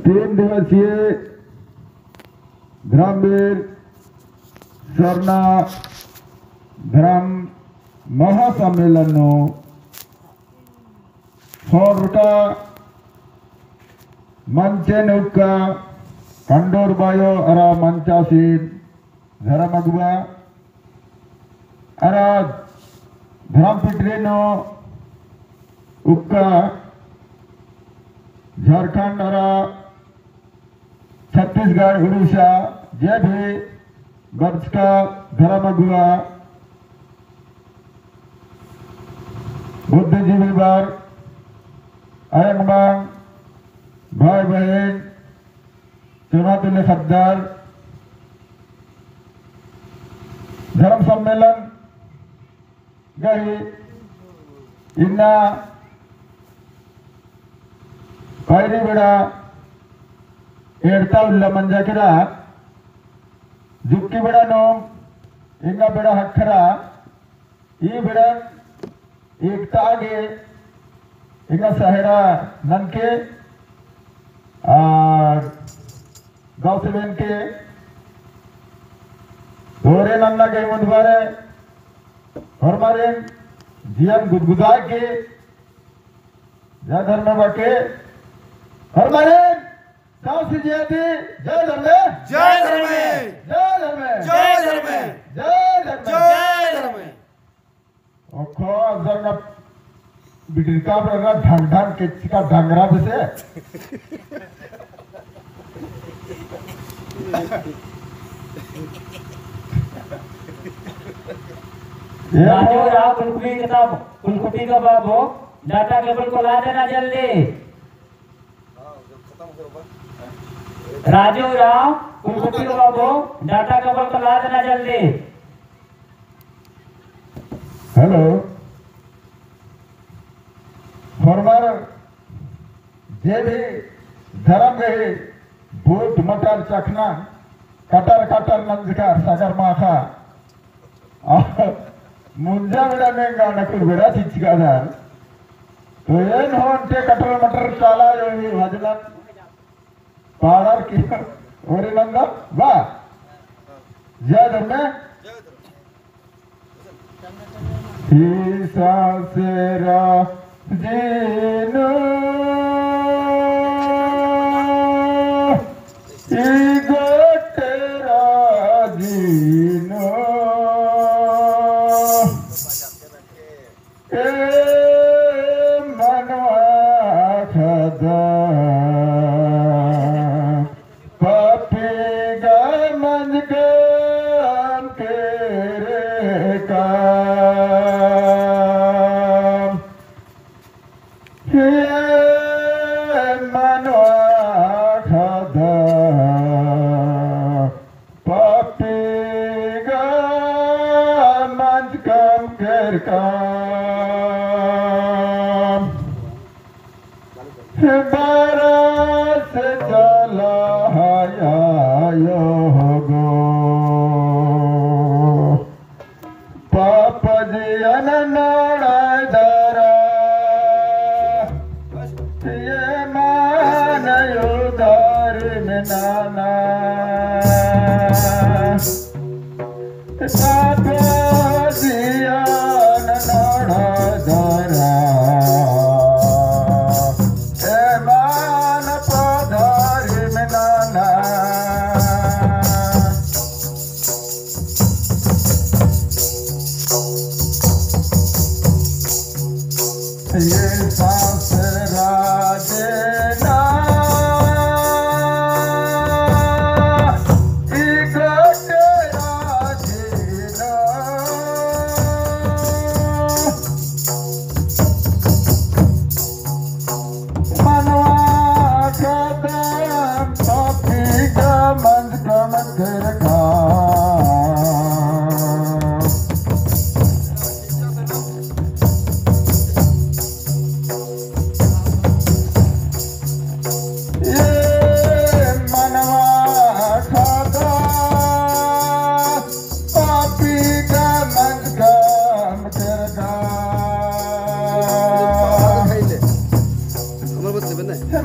3 दिवसीय धर्मवीर स्वर्णा धर्म महासम्मेलन होरका मंचे नौका कंडोर बायो अरा मंचासीन धर्म अगुआ अरा धर्म पिटरेनो उक्का झारखंड अरा छत्तीसगढ़ उड़ीसा जे भी वर्ष का धर्म अगुआ बुद्धिजीवी बार आयंगमांग भाई बहन चुनाव खद्दार धर्म सम्मेलन गई इन्ना पैरी बेड़ा एड़ता उल्ला मंजा किरा जुक्की बेड़ा नोम इंगा बेड़ा हक्खरा ये बेड़ा एकता आगे इंगा सहेरा ननके गाँव से बेन के होरे नन्ना के मुद्वारे और मारे जीवन गुदगुदा के जय धर्म बाके और मारे साव से जियाती जय धर्म जय धर्म जय धर्म जय धर्म जय धर्म जय धर्म ओखो अगर ना बिटिका पर ढंग ढंग के चिका ढंगरा बसे राजू राव कुलकुटी का बाबू डाटा केबल को ला देना जल्दी। राजू राव कुलकुटी का बाबू डाटा केबल को ला देना जल्दी। हेलो फॉर्मर जे भी धर्म गए बूट मटर चखना कटर कटर नंजकार सागर माखा मुंजा बेड़ा नेंगा नकुल बेड़ा चिचकादार तो ये नोंटे कटर मटर चाला जो ही भजन पाड़र की ओरे नंदा वाह जय धर्म ईसा सेरा जीनो तेरा जीनो मनवा खदा पपीगा मंज काम तेरे का मनवा खदा पपीगा मंज काम तेरे का बरस चला यो गो पाप जियन नाड़ा ये मान उदार में नाना पाप जियन नाड़ा ये सांस राजना इगट राजना मनवा कदम पापी का मंद कम घर का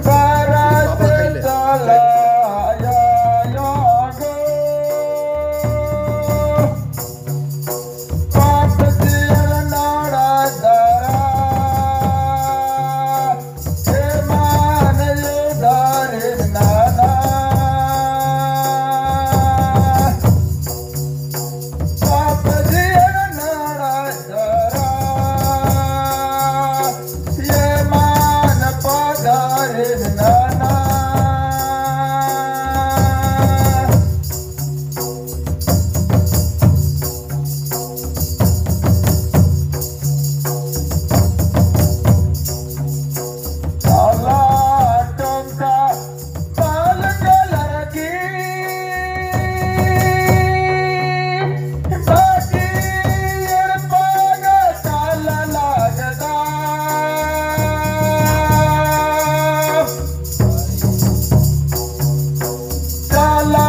बारात चलाया यो गो पाप सिर नाड़ा दरा हे मान यो धारे नाना पाप सिर नाड़ा दरा ये मान पधारे नाना काला टोंका बाल कलर की बाकी पागा काला लागदा काला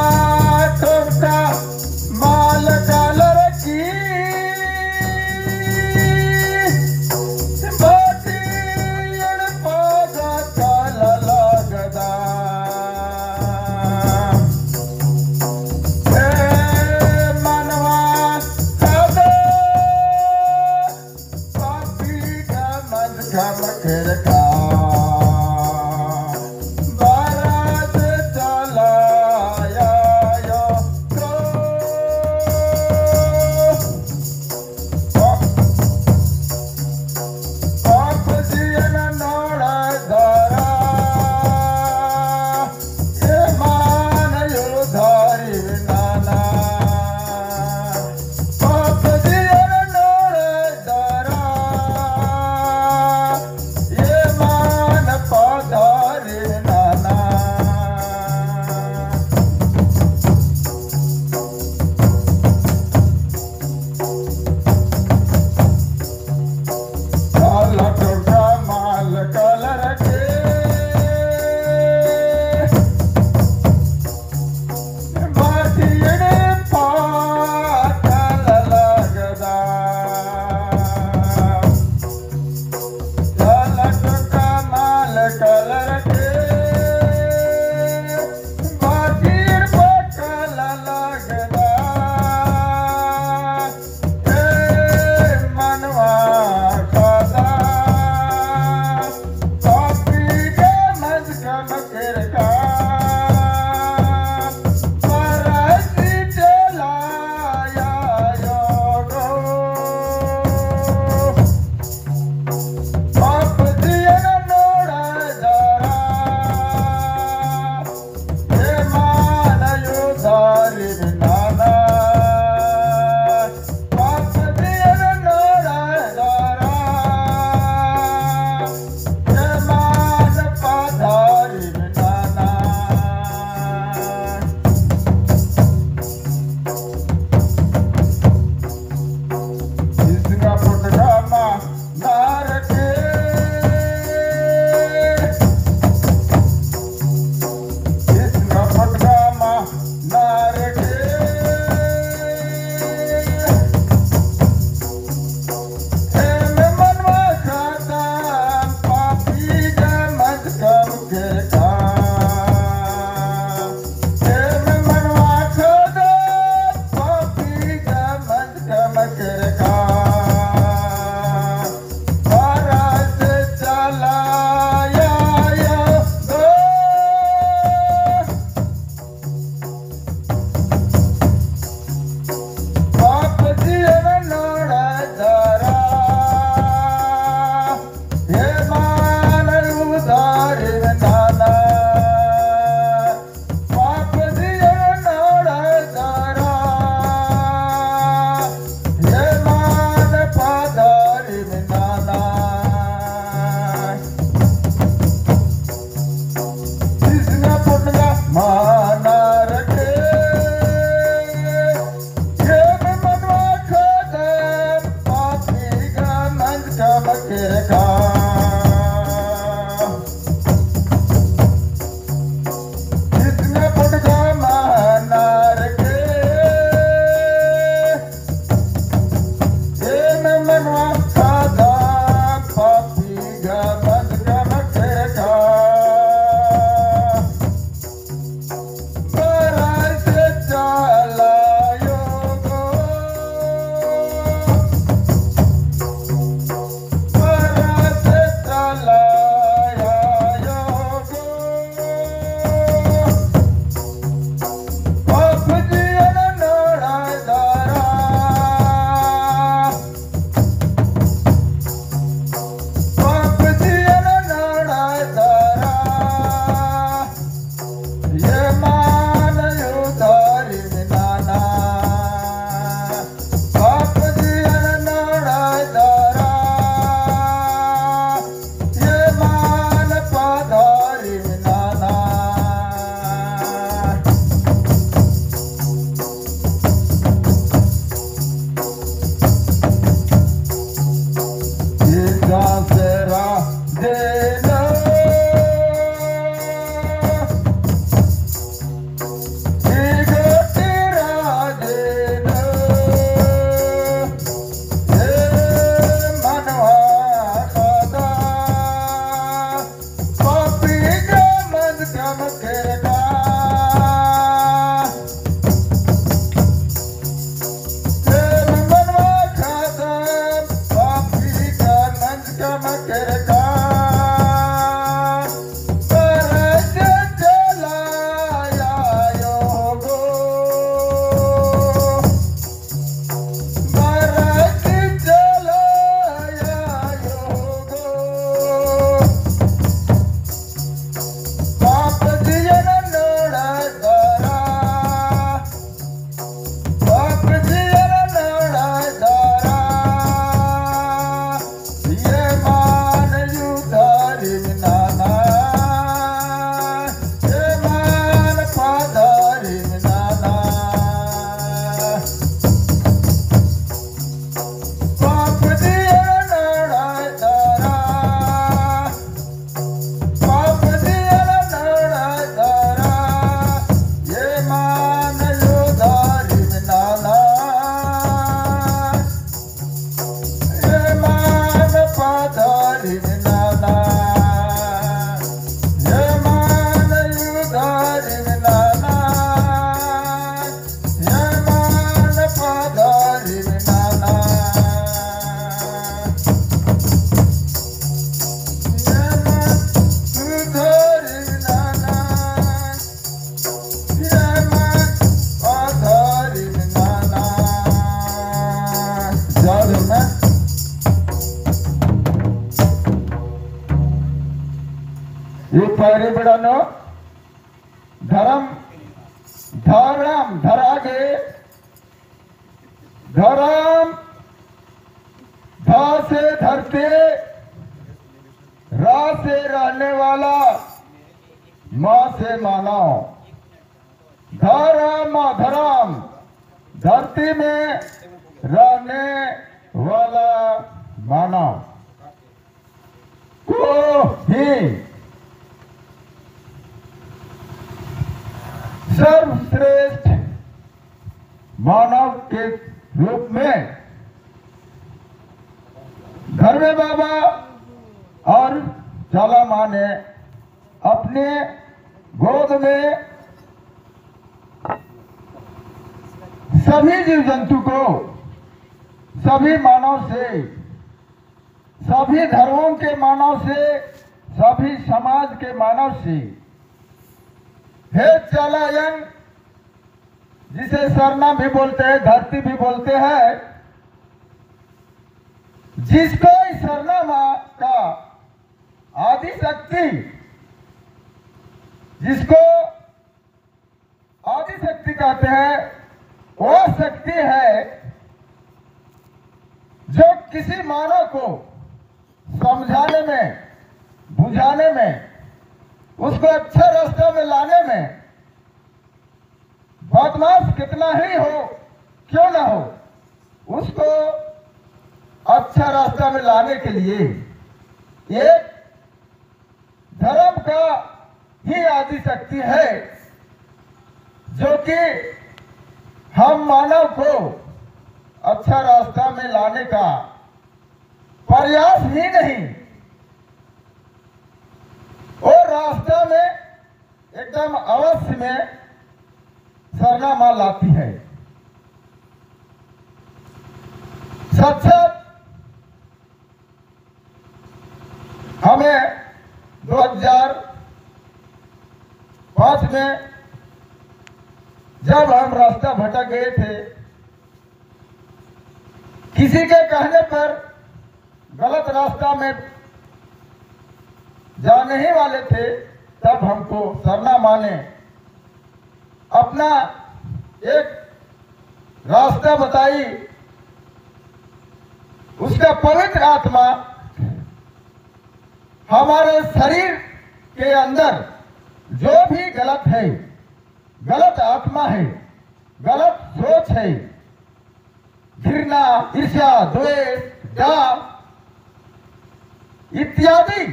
टोंका माल कलर की बाकी पागा काला लागदा हे मनवा सदा पापी का मन खम खिरका बारात चलाया यो गो पाप जियन नोड़ा धरा हे मान यो धारी नाना पाप जियन नोड़ा धरा ये मान पधारे नाना काला टोका माल कलर के बाटियड़े पाटल लगदा काला टोका माल कलर के बाटियड़ पाटल लगदा हे मनवा सदा पापी के मजकम किरका परसी चलाया यो गो पाप जियन नोड़ा दरा हे मान यो धारी नाना पाप जियन नोड़ा दरा हे मान पधारी नाना बिड़ानो धर्म धर्म धरागे धर्म धा से धरते रा से रहने वाला माँ से मानव धर्म धर्म धरती में रहने वाला मानव को ही सर्वश्रेष्ठ मानव के रूप में धर्मे बाबा और चाला माँ ने अपने गोद में सभी जीव जंतु को सभी मानव से सभी धर्मों के मानव से सभी समाज के मानव से हे चालायन जिसे सरना भी बोलते हैं धरती भी बोलते हैं जिसको इस सरना माँ का आदि शक्ति जिसको आदि शक्ति कहते हैं वो शक्ति है जो किसी मानव को समझाने में बुझाने में उसको अच्छे रास्ते में लाने में बदमाश कितना ही हो क्यों ना हो उसको अच्छा रास्ता में लाने के लिए एक धर्म का ही आदि शक्ति है जो कि हम मानव को अच्छा रास्ता में लाने का प्रयास ही नहीं और रास्ता में एकदम अवश्य में सरना माँ लाती है। सच हमें 2005 में जब हम रास्ता भटक गए थे किसी के कहने पर गलत रास्ता में जाने ही वाले थे तब हमको सरना माँ ने अपना एक रास्ता बताई। उसका पवित्र आत्मा हमारे शरीर के अंदर जो भी गलत है गलत आत्मा है गलत सोच है घृणा ईर्ष्या द्वेष डर इत्यादि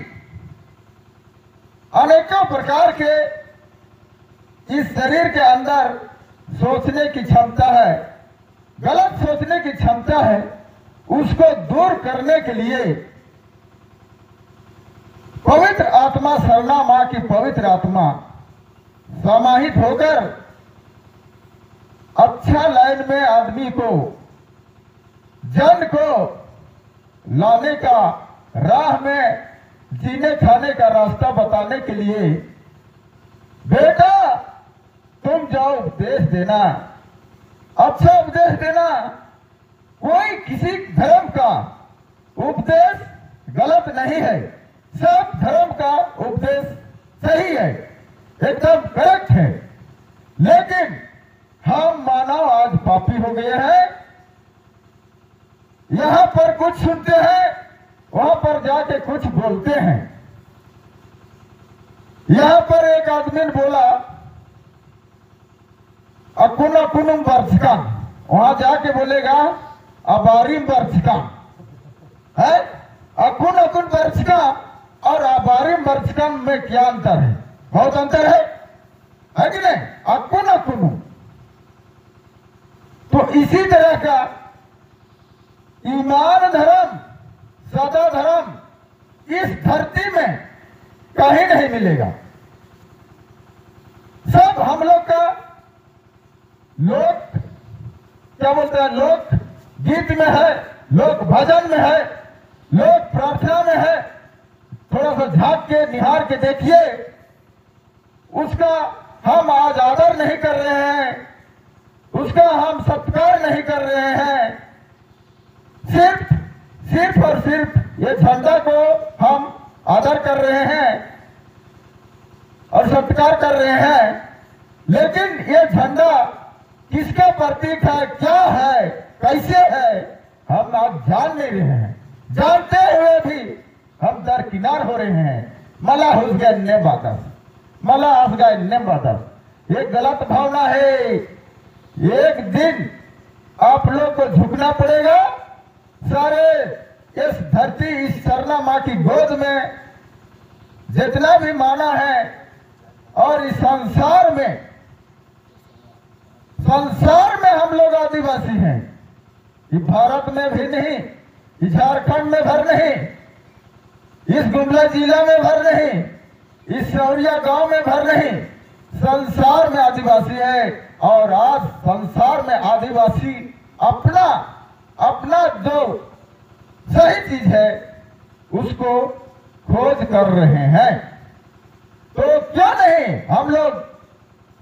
अनेकों प्रकार के इस शरीर के अंदर सोचने की क्षमता है गलत सोचने की क्षमता है उसको दूर करने के लिए पवित्र आत्मा सरना माँ की पवित्र आत्मा समाहित होकर अच्छा लाइन में आदमी को जन को लाने का राह में जीने खाने का रास्ता बताने के लिए बेटा तुम जाओ उपदेश देना अच्छा उपदेश देना। कोई किसी धर्म का उपदेश गलत नहीं है सब धर्म का उपदेश सही है एकदम करेक्ट है लेकिन हम मानव आज पापी हो गए हैं यहां पर कुछ सुनते हैं वहां पर जाके कुछ बोलते हैं। यहां पर एक आदमी ने बोला अकुन अकुनुम वर्षकम वहां जाके बोलेगा अबारिम वर्षकम है अकुन अकुन वर्षकम और अबारिम वर्षकम में क्या अंतर है बहुत अंतर है कि नहीं अकुन अकुनु। तो इसी तरह का ईमान धर्म सदा धर्म इस धरती में कहीं नहीं मिलेगा। सब हम लोग का लोक क्या बोलते हैं लोक गीत में है लोक भजन में है लोक प्रार्थना में है। थोड़ा सा झांक के निहार के देखिए उसका हम आज आदर नहीं कर रहे हैं उसका हम सत्कार नहीं कर रहे हैं सिर्फ और सिर्फ ये झंडा को हम आदर कर रहे हैं। और सत्कार कर रहे हैं, लेकिन ये झंडा किसका प्रतीक है, क्या है, कैसे है, हम आप जान नहीं रहे हैं। जानते हुए भी हम दरकिनार हो रहे हैं। मला हुसगा ने बातस, मला हसगा ने बातस, ये गलत भावना है। एक दिन आप लोग को झुकना पड़ेगा। सारे इस धरती, इस सरना माँ की गोद में जितना भी माना है, और इस संसार में हम लोग आदिवासी हैं। ये भारत में भी नहीं, इस झारखंड में भर नहीं, इस गुमला जिला में भर नहीं, इस सौरिया गांव में भर नहीं, संसार में आदिवासी है। और आज संसार में आदिवासी अपना जो सही चीज है उसको खोज कर रहे हैं। तो क्यों नहीं हम लोग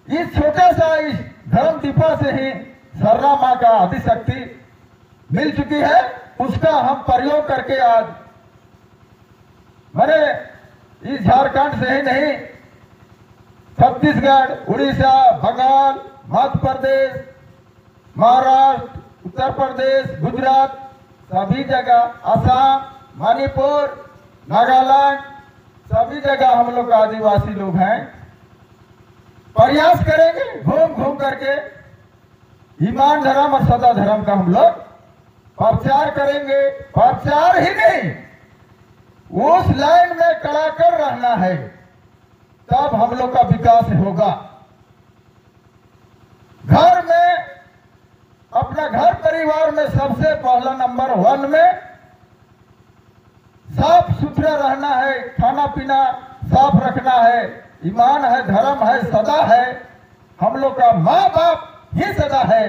इस छोटे सा इस धर्म दीपा से ही सरना माँ का आदिशक्ति मिल चुकी है, उसका हम प्रयोग करके आज मैंने इस झारखंड से ही नहीं, छत्तीसगढ़, उड़ीसा, बंगाल, मध्य प्रदेश, महाराष्ट्र, उत्तर प्रदेश, गुजरात, सभी जगह, असम, मणिपुर, नागालैंड, सभी जगह हम लोग आदिवासी लोग हैं। प्रयास करेंगे घूम घूम करके ईमान धर्म और सदा धर्म का हम लोग प्रचार करेंगे। प्रचार ही नहीं, उस लाइन में कड़ा कर रहना है, तब हम लोग का विकास होगा। घर में, अपना घर परिवार में सबसे पहला नंबर 1 में साफ सुथरा रहना है, खाना पीना साफ रखना है, ईमान है, धर्म है, सदा है। हम लोग का माँ बाप ही सदा है,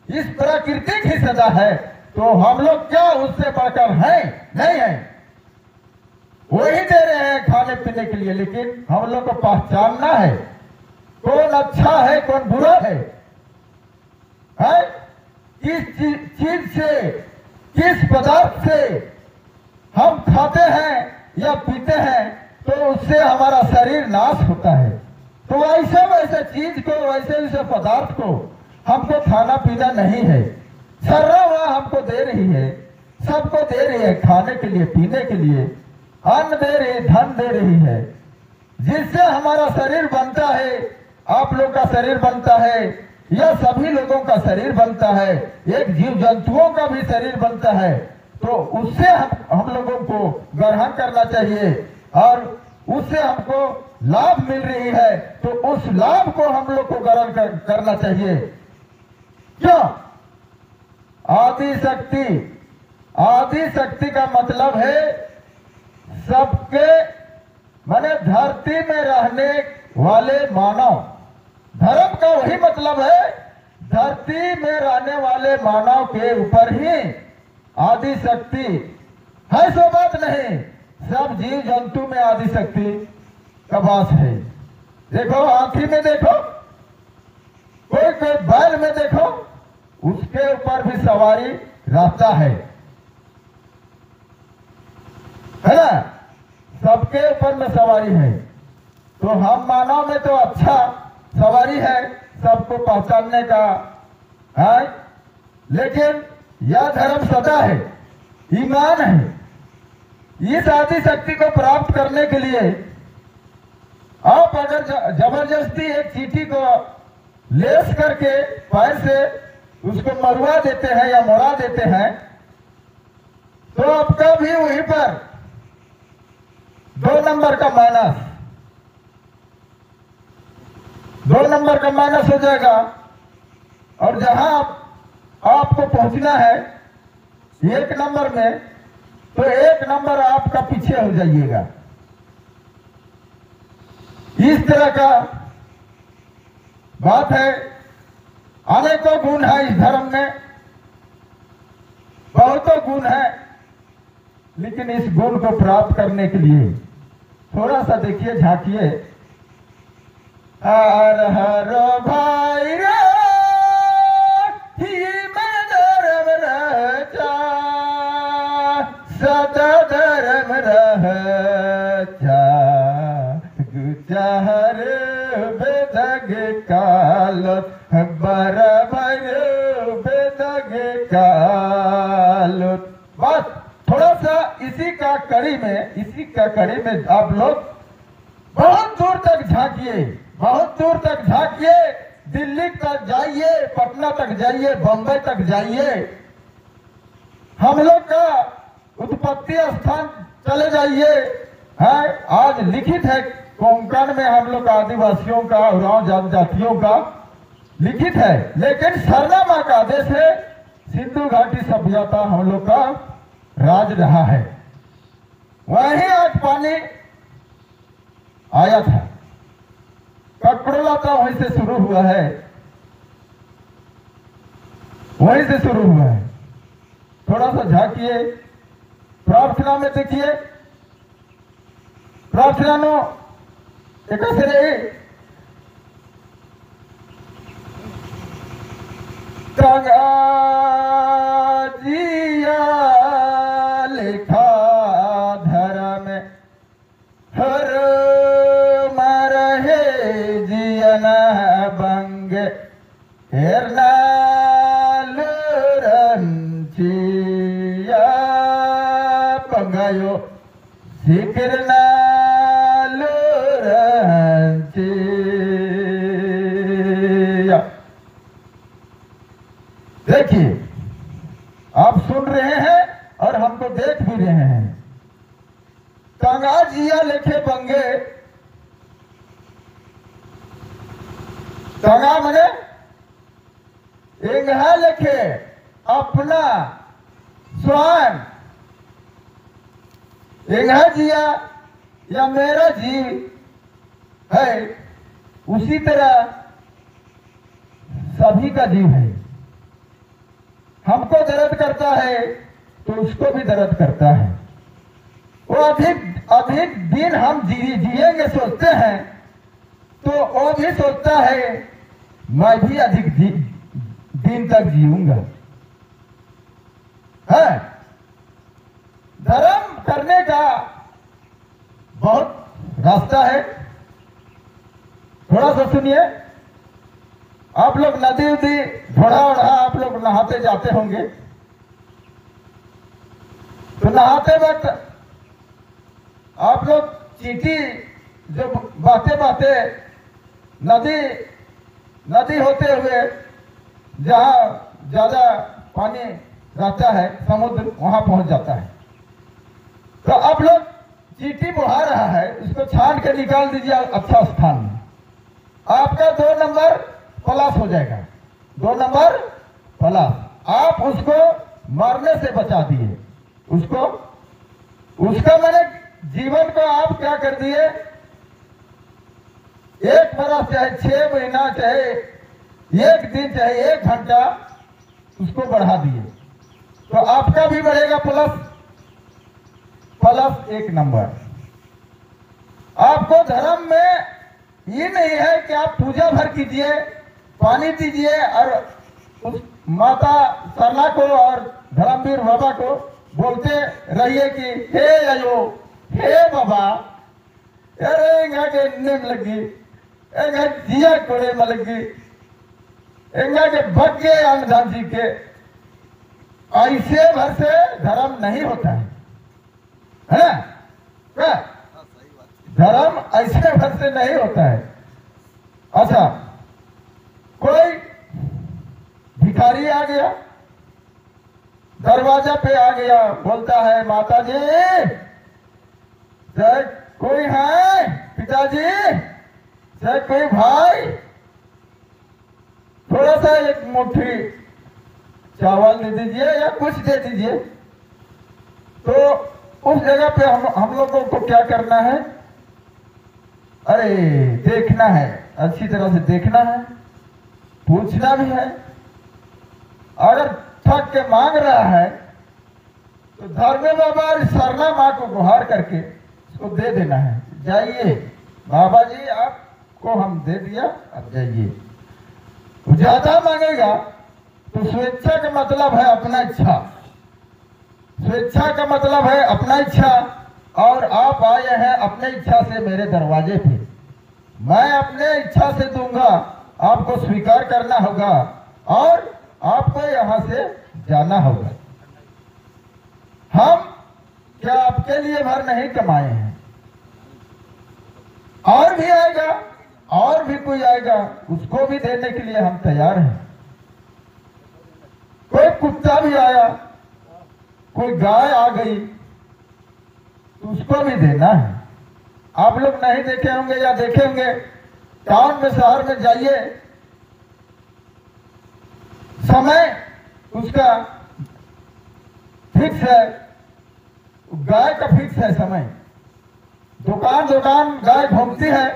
इस प्रकृति ही सदा है। तो हम लोग क्या उससे बढ़कर हैं? नहीं है। वही दे रहे हैं खाने पीने के लिए, लेकिन हम लोग को पहचानना है कौन अच्छा है कौन बुरा है? किस चीज से, किस पदार्थ से हम खाते हैं या पीते हैं तो उससे हमारा शरीर नाश होता है। तो वैसे वैसे चीज को, वैसे वैसे पदार्थ को हमको खाना पीना नहीं है। सरना वह हमको दे रही है, सबको दे रही है खाने के लिए, पीने के लिए, अन्न दे रही है, धन दे रही है, जिससे हमारा शरीर बनता है, आप लोग का शरीर बनता है, या सभी लोगों का शरीर बनता है, एक जीव जंतुओं का भी शरीर बनता है। तो उससे हम लोगों को ग्रहण करना चाहिए और उससे हमको लाभ मिल रही है, तो उस लाभ को हम लोग को ग्रहण करना चाहिए। क्यों? आदिशक्ति, आदिशक्ति का मतलब है सबके, माने धरती में रहने वाले मानव। धर्म का वही मतलब है, धरती में रहने वाले मानव के ऊपर ही आदिशक्ति है। सो बात नहीं, सब जीव जंतु में आदिशक्ति का वास है। देखो हाथी में देखो, कोई कोई बैल में देखो, उसके ऊपर भी सवारी रहता है ना? सबके ऊपर में सवारी है। तो हम मानव में तो अच्छा सवारी है, सबको पहचानने का है, लेकिन यह धर्म सदा है, ईमान है। इस आदिशक्ति को प्राप्त करने के लिए आप अगर जबरदस्ती एक चींटी को लेस करके पैर से उसको मरवा देते हैं या मोड़ा देते हैं, तो आपका भी वहीं पर 2 नंबर का माइनस, 2 नंबर का माइनस हो जाएगा। और जहां आपको पहुंचना है 1 नंबर में, तो 1 नंबर आपका पीछे हो जाइएगा। इस तरह का बात है। अनेकों गुण है इस धर्म में, बहुतों गुण है, लेकिन इस गुण को प्राप्त करने के लिए थोड़ा सा देखिए, झांकिए। हर हर भाई रे सदा धर्म रह गुजहर बेदगे कालोत बराबर बेदगे कालोत। बस थोड़ा सा इसी का कड़ी में आप लोग बहुत दूर तक झांकिए, बहुत दूर तक झांकिए, दिल्ली तक जाइए, पटना तक जाइए, बंबई तक जाइए, हम लोग का उत्पत्ति स्थान चले जाइए। है आज लिखित है कोंकण में हम लोग आदिवासियों का उरांव जनजातियों का लिखित है, लेकिन सरना माँ का आदेश है, सिंधु घाटी सभ्यता हम लोग का राज रहा है। वहीं आज पानी आया था, कटकोला वहीं से शुरू हुआ है, वहीं से शुरू हुआ है। थोड़ा सा झांकिए, प्रार्थना में देखिए, प्रार्थना नो एक गंगा जिया लिखा धर्म हर मरहे जियन बंग हेरना लुरंचिया पंगायो सिकरना लुरंचिया। देखिए आप सुन रहे हैं और हमको देख भी रहे हैं। कंगा जिया लेखे बंगे, कंगा मने इंगा लेखे अपना स्वयं, इंगा जिया या मेरा जीव है, उसी तरह सभी का जीव है। हमको दर्द करता है तो उसको भी दर्द करता है। वो अधिक दिन हम जिएंगे सोचते हैं तो वो भी सोचता है मैं भी अधिक दिन तक जीऊंगा। है धर्म करने का बहुत रास्ता है। थोड़ा सा सुनिए, आप लोग नदी उदी घोड़ा ओढ़ा आप लोग नहाते जाते होंगे, तो नहाते वक्त आप लोग चींटी जो बहते नदी होते हुए जहाँ ज्यादा पानी रहता है समुद्र वहां पहुंच जाता है। तो आप लोग चींटी बहा रहा है, उसको छान के निकाल दीजिए अच्छा स्थान में, आपका 2 नंबर प्लस हो जाएगा, 2 नंबर प्लस। आप उसको मरने से बचा दिए, उसका मैंने जीवन को आप क्या कर दिए, 1 बरस चाहे 6 महीना चाहे 1 दिन चाहे 1 घंटा उसको बढ़ा दिए, तो आपका भी बढ़ेगा प्लस 1 नंबर। आपको धर्म में ये नहीं है कि आप पूजा भर कीजिए, पानी दीजिए और उस माता सरला को और धर्मवीर बाबा को बोलते रहिए कि हे अयो हे बाबा, अरे इंगा के निम लगी, इंगा जिया कोड़े में लगी, इंगा के भगे अंगधाम जी के। ऐसे भर से धर्म नहीं होता है ना? क्या धर्म ऐसे भर से नहीं होता है। अच्छा, कोई भिखारी आ गया, दरवाजा पे आ गया, बोलता है माता जी चाहे कोई है, पिताजी चाहे कोई भाई, थोड़ा सा 1 मुट्ठी चावल दे दीजिए या कुछ दे दीजिए। तो उस जगह पे हम लोगों को क्या करना है, अरे देखना है, अच्छी तरह से देखना है, पूछना भी है। अगर थक के मांग रहा है तो धर्मे बाबा और सरना माँ को गुहार करके उसको दे देना है, जाइए बाबा जी आपको हम दे दिया, अब जाइए। ज्यादा मांगेगा तो स्वेच्छा का मतलब है अपना इच्छा, स्वेच्छा का मतलब है अपना इच्छा, और आप आए हैं अपने इच्छा से मेरे दरवाजे पे, मैं अपने इच्छा से दूंगा, आपको स्वीकार करना होगा और आपको यहाँ से जाना होगा। हम क्या आपके लिए भर नहीं कमाए हैं, और भी आएगा, और भी कोई आएगा, उसको भी देने के लिए हम तैयार हैं। कोई कुत्ता भी आया, कोई गाय आ गई, तो उसको भी देना है। आप लोग नहीं देखे होंगे या देखे होंगे, टाउन में, शहर में जाइए, समय उसका फिक्स है, गाय का फिक्स है समय। दुकान दुकान गाय घूमती है,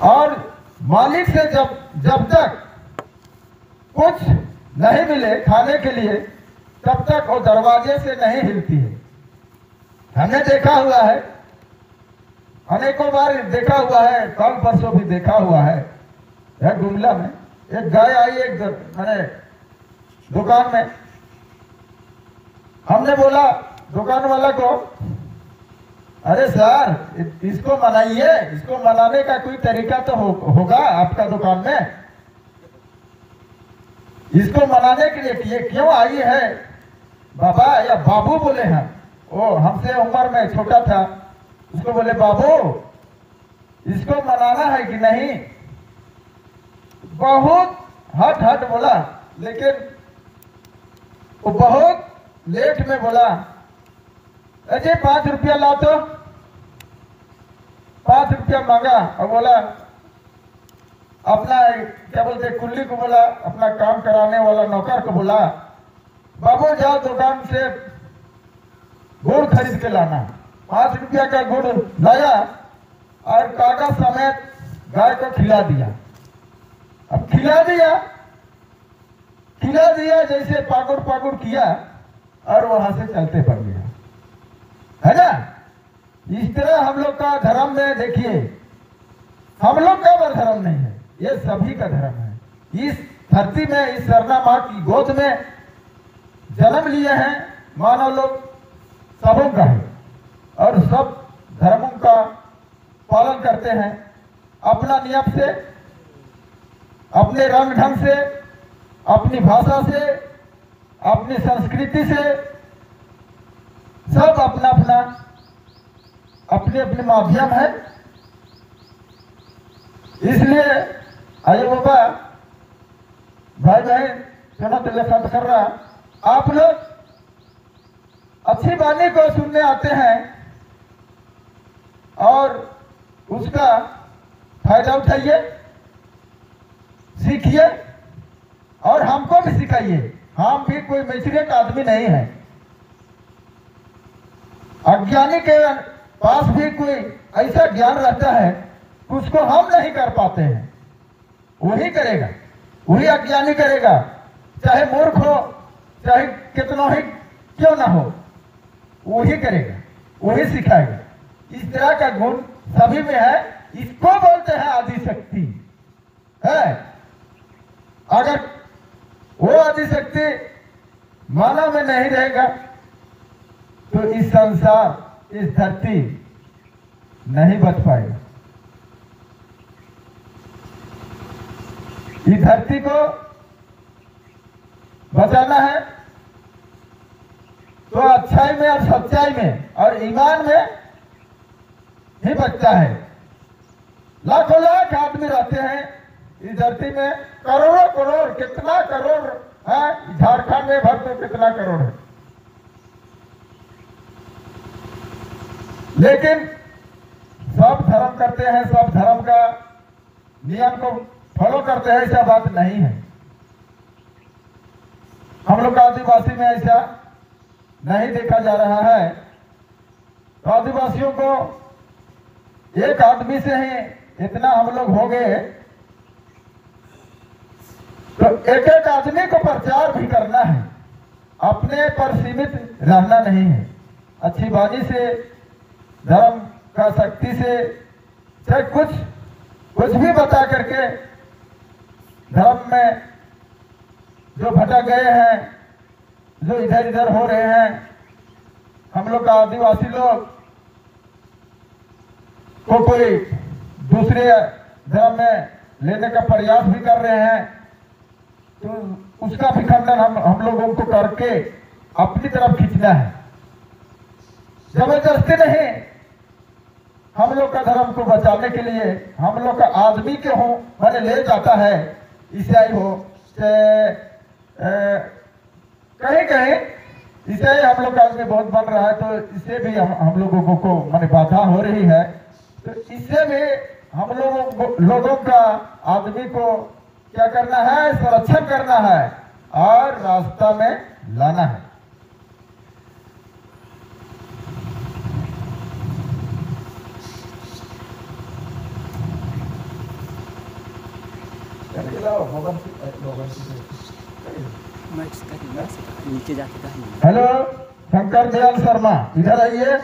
और मालिक से जब तक कुछ नहीं मिले खाने के लिए, तब तक वो दरवाजे से नहीं हिलती है। हमने देखा हुआ है, अनेकों बार देखा हुआ है, कल परसों भी देखा हुआ है। यह गुमला में एक गाय आई, एक मैंने दुकान में। हमने बोला दुकान वाला को, अरे सर, इसको मनाइए, इसको मनाने का कोई तरीका तो होगा आपका दुकान में। इसको मनाने के लिए ये क्यों आई है बाबा या बाबू बोले हैं, वो हमसे उम्र में छोटा था, उसको बोले बाबू इसको मनाना है कि नहीं। बहुत हट बोला, लेकिन वो बहुत लेट में बोला, अजय 5 रुपया ला तो। 5 रुपया मांगा और बोला, अपना क्या बोलते कुल्ली को बोला, अपना काम कराने वाला नौकर को बोला, बाबू जाओ दुकान से गुड़ खरीद के लाना। 5 रुपया का गुड़ लाया और कागज समेत गाय को खिला दिया। अब खिला दिया जैसे पागुड़ किया और वहां से चलते पड़ गया, है ना। इस तरह हम लोग का धर्म में देखिए, हम लोग का वो धर्म नहीं है, ये सभी का धर्म है। इस धरती में, इस सरना माँ की गोद में जन्म लिए हैं मानव लोग, सबों का है, और सब धर्मों का पालन करते हैं अपना नियम से, अपने रंग ढंग से, अपनी भाषा से, अपनी संस्कृति से, सब अपना अपने माध्यम है। इसलिए आइए बाबा, भाई बहन सुनो तो लेखा कर रहा, आप लोग अच्छी वाणी को सुनने आते हैं और उसका फायदा उठाइए, सीखिए और हमको भी सिखाइए। हम भी कोई मैचुरेट आदमी नहीं है। अज्ञानी के पास भी कोई ऐसा ज्ञान रहता है उसको हम नहीं कर पाते हैं, वही करेगा, वही अज्ञानी करेगा, चाहे मूर्ख हो, चाहे कितना ही क्यों ना हो, वही करेगा, वही सिखाएगा। इस तरह का गुण सभी में है, इसको बोलते हैं आदि शक्ति है। अगर वो आदि शक्ति मानव में नहीं रहेगा तो इस संसार, इस धरती नहीं बच पाएगा। इस धरती को बचाना है तो अच्छाई में और सच्चाई में और ईमान में ही बचता है। लाखों लाख आदमी रहते हैं इस धरती में, करोड़ों करोड़, कितना करोड़ है झारखंड में, भर तो कितना करोड़ है, लेकिन सब धर्म करते हैं, सब धर्म का नियम को फॉलो करते हैं, ऐसा बात नहीं है। हम लोग आदिवासी में ऐसा नहीं देखा जा रहा है। तो आदिवासियों को एक आदमी से ही इतना हम लोग हो गए, तो एक एक आदमी को प्रचार भी करना है, अपने पर सीमित रहना नहीं है। अच्छी बानी से, धर्म का शक्ति से, चाहे कुछ भी बता करके धर्म में जो भटक गए हैं, जो इधर इधर हो रहे हैं, हम लोग का आदिवासी लोग को कोई दूसरे धर्म में लेने का प्रयास भी कर रहे हैं, तो उसका भी खंडन हम लोगों को करके अपनी तरफ खींचना है। जबरदस्ती नहीं, हम लोग का धर्म को बचाने के लिए हम लोग का आदमी के हो मैंने ले जाता है, ईसाई हो कहीं कहीं ईसाई हम लोग का आदमी बहुत बन रहा है, तो इससे भी हम लोगों को मैंने बाधा हो रही है। तो इससे भी हम लोगों का आदमी को क्या करना है, संरक्षण करना है और रास्ता में लाना है। नीचे जाके हेलो, शंकर दयाल शर्मा, इधर आइए।